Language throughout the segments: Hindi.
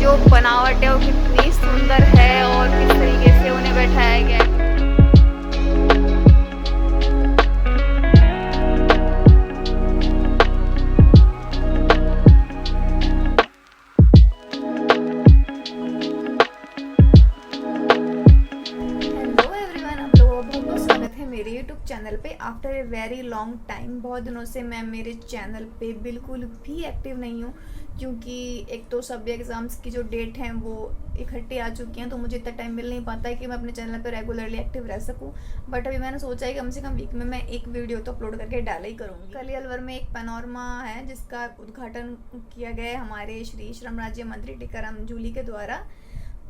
जो बनावट है वो कितनी सुंदर है और किस तरीके से उन्हें बैठाया गया है। मेरे YouTube चैनल पे after a very long time, बहुत दिनों से मैं मेरे चैनल पे बिल्कुल भी एक्टिव नहीं हूँ, क्योंकि एक तो सभी एग्ज़ाम्स की जो डेट हैं वो इकट्ठी आ चुकी हैं, तो मुझे इतना टाइम मिल नहीं पाता है कि मैं अपने चैनल पे रेगुलरली एक्टिव रह सकूँ। बट अभी मैंने सोचा है कि कम से कम वीक में मैं एक वीडियो तो अपलोड करके डाला ही करूँगी। कल ही अलवर में एक पैनोरमा है जिसका उद्घाटन किया गया है हमारे श्री श्रम राज्य मंत्री टीकाराम जूली के द्वारा।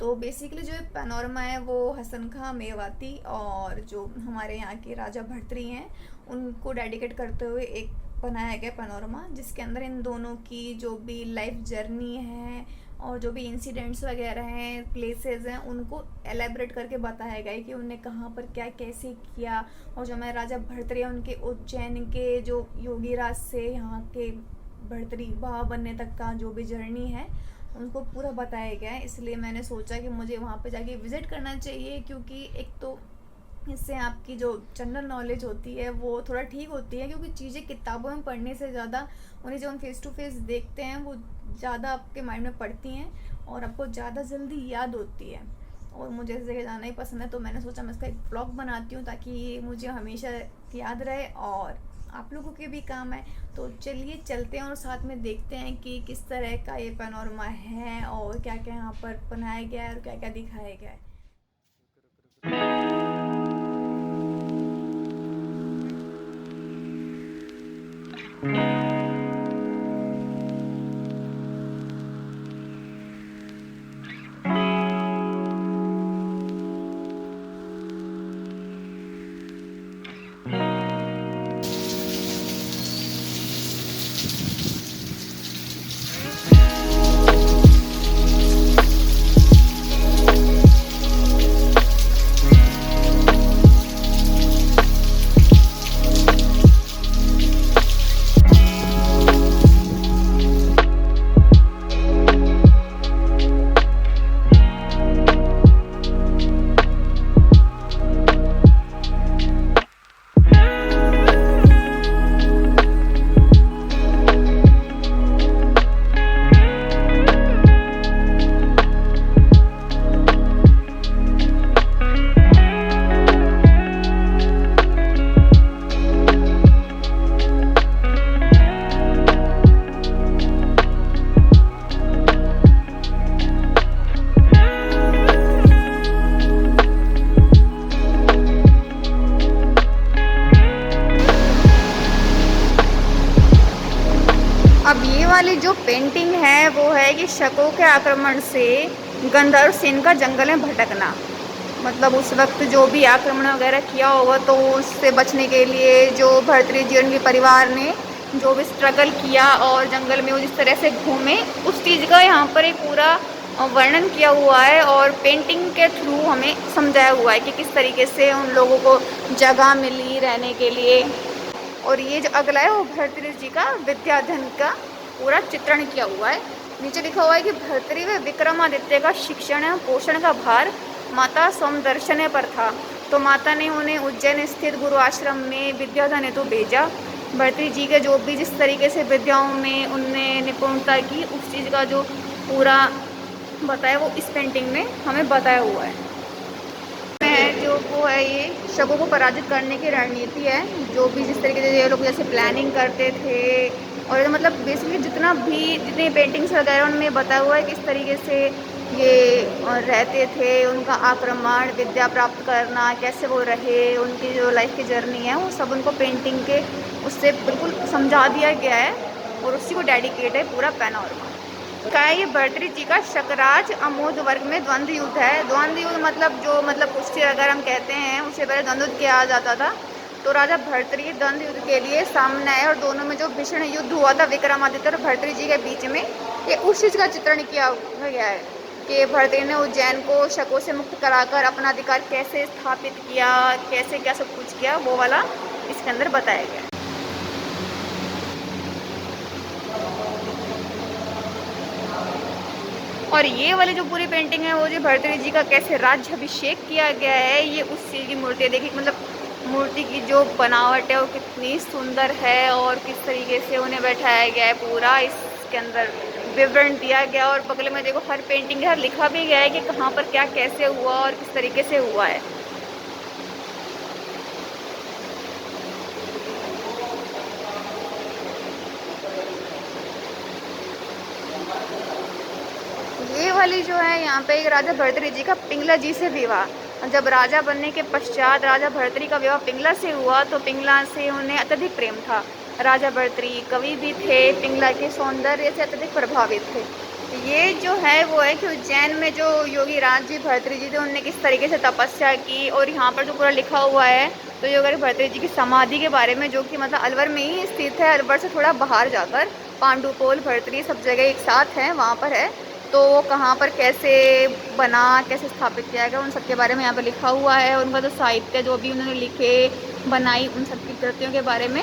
तो बेसिकली जो पैनोरमा है वो हसन खां मेवाती और जो हमारे यहाँ के राजा भर्तृहरि हैं उनको डेडिकेट करते हुए एक बनाया गया पैनोरमा, जिसके अंदर इन दोनों की जो भी लाइफ जर्नी है और जो भी इंसिडेंट्स वगैरह हैं, प्लेसेस हैं, उनको एलेबरेट करके बताया गया है कि उन्हें कहाँ पर क्या कैसे किया। और जो हमारे राजा भर्तृहरि हैं उनके उज्जैन के जो योगीराज से यहाँ के भर्तृहरि बाबा बनने तक का जो भी जर्नी है उनको पूरा बताया गया है। इसलिए मैंने सोचा कि मुझे वहाँ पे जाके विज़िट करना चाहिए, क्योंकि एक तो इससे आपकी जो जनरल नॉलेज होती है वो थोड़ा ठीक होती है, क्योंकि चीज़ें किताबों में पढ़ने से ज़्यादा उन्हें जब हम फेस टू फेस देखते हैं वो ज़्यादा आपके माइंड में पड़ती हैं और आपको ज़्यादा जल्दी याद होती है। और मुझे इस जगह जाना ही पसंद है, तो मैंने सोचा मैं इसका एक ब्लॉग बनाती हूँ ताकि ये मुझे हमेशा याद रहे और आप लोगों के भी काम है। तो चलिए चलते हैं और साथ में देखते हैं कि किस तरह का ये पैनोरमा है और क्या क्या यहाँ पर बनाया गया है और क्या क्या दिखाया गया है। अब ये वाली जो पेंटिंग है वो है कि शकों के आक्रमण से गंधर्व सेन का जंगल में भटकना, मतलब उस वक्त जो भी आक्रमण वगैरह किया होगा तो उससे बचने के लिए जो भर्तृहरि जी उनके परिवार ने जो भी स्ट्रगल किया और जंगल में वो जिस तरह से घूमे, उस चीज़ का यहाँ पर एक पूरा वर्णन किया हुआ है और पेंटिंग के थ्रू हमें समझाया हुआ है कि किस तरीके से उन लोगों को जगह मिली रहने के लिए। और ये जो अगला है वो भर्तृहरि जी का विद्याधन का पूरा चित्रण किया हुआ है। नीचे लिखा हुआ है कि भर्तृहरि व विक्रमादित्य का शिक्षण एवं पोषण का भार माता सोमदर्शन पर था, तो माता ने उन्हें उज्जैन स्थित गुरु आश्रम में विद्याधन हेतु भेजा। भर्तृहरि जी के जो भी जिस तरीके से विद्याओं में उनने निपुणता की, उस चीज़ का जो पूरा बताया वो इस पेंटिंग में हमें बताया हुआ है। जो वो है ये शकों को पराजित करने की रणनीति है, जो भी जिस तरीके से ये लोग जैसे प्लानिंग करते थे और मतलब बेसिकली जितनी पेंटिंग्स वगैरह उनमें बताया हुआ है किस तरीके से ये रहते थे, उनका आक्रमण, विद्या प्राप्त करना, कैसे वो रहे, उनकी जो लाइफ की जर्नी है वो सब उनको पेंटिंग के उससे बिल्कुल समझा दिया गया है और उसी को डेडिकेट है पूरा पैनोरमा का। ये भर्तृहरि जी का शकराज अमोद वर्ग में द्वंद्व युद्ध है। द्वंद्व युद्ध मतलब कुश्ती अगर हम कहते हैं, उससे पहले द्वंद्व युद्ध किया जाता था। तो राजा भर्तृहरि द्वंद्व युद्ध के लिए सामने आए और दोनों में जो भीषण युद्ध हुआ था विक्रमादित्य और भर्तृहरि जी के बीच में, ये उस चीज़ का चित्रण किया गया है कि भर्तृहरि ने उज्जैन को शकों से मुक्त कराकर अपना अधिकार कैसे स्थापित किया, कैसे क्या सब कुछ किया, वो वाला इसके अंदर बताया गया है। और ये वाली जो पूरी पेंटिंग है वो जो भरतरी जी का कैसे राज्याभिषेक किया गया है, ये उस चीज़ की मूर्ति है। देखिए मतलब मूर्ति की जो बनावट है वो कितनी सुंदर है और किस तरीके से उन्हें बैठाया गया है, पूरा इसके अंदर विवरण दिया गया। और बगल में देखो हर पेंटिंग के साथ लिखा भी गया है कि कहाँ पर क्या कैसे हुआ और किस तरीके से हुआ है। ये वाली जो है यहाँ पे एक राजा भर्तृहरि जी का पिंगला जी से विवाह। जब राजा बनने के पश्चात राजा भर्तृहरि का विवाह पिंगला से हुआ तो पिंगला से उन्हें अत्यधिक प्रेम था। राजा भर्तृहरि कवि भी थे, पिंगला के सौंदर्य से अत्यधिक प्रभावित थे। ये जो है वो है कि उज्जैन में जो योगी राज जी भर्तृहरि जी थे उन्होंने किस तरीके से तपस्या की, और यहाँ पर जो पूरा लिखा हुआ है तो योगी भर्तृहरि जी की समाधि के बारे में, जो कि मतलब अलवर में ही स्थित है, अलवर से थोड़ा बाहर जाकर। पांडुपोल भर्तृहरि सब जगह एक साथ हैं, वहाँ पर है। तो वो कहाँ पर कैसे बना, कैसे स्थापित किया गया, उन सब के बारे में यहाँ पर लिखा हुआ है। उनका जो साहित्य जो भी उन्होंने लिखे बनाई उन सब की कृतियों के बारे में।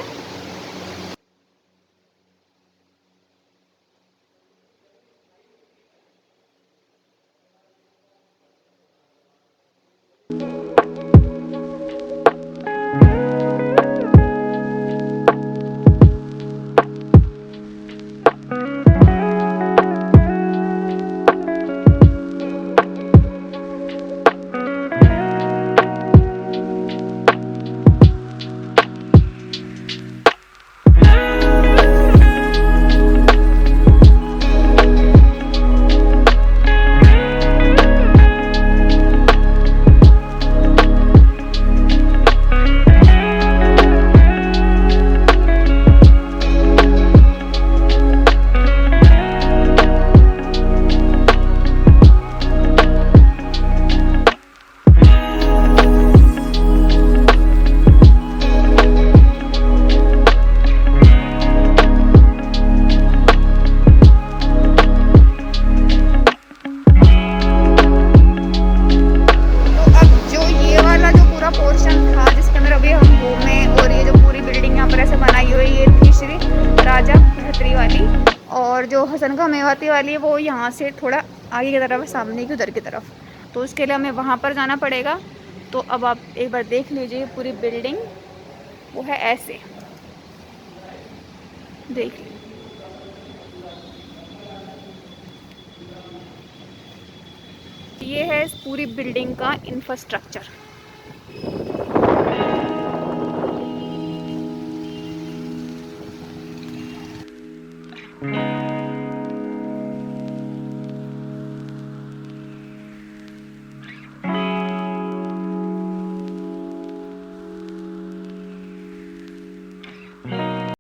और जो हसनगा मेवाती वाली है वो यहाँ से थोड़ा आगे की तरफ है, सामने की उधर की तरफ। तो उसके लिए हमें वहाँ पर जाना पड़ेगा। तो अब आप एक बार देख लीजिए पूरी बिल्डिंग, वो है ऐसे, देख लीजिए। ये है इस पूरी बिल्डिंग का इंफ्रास्ट्रक्चर।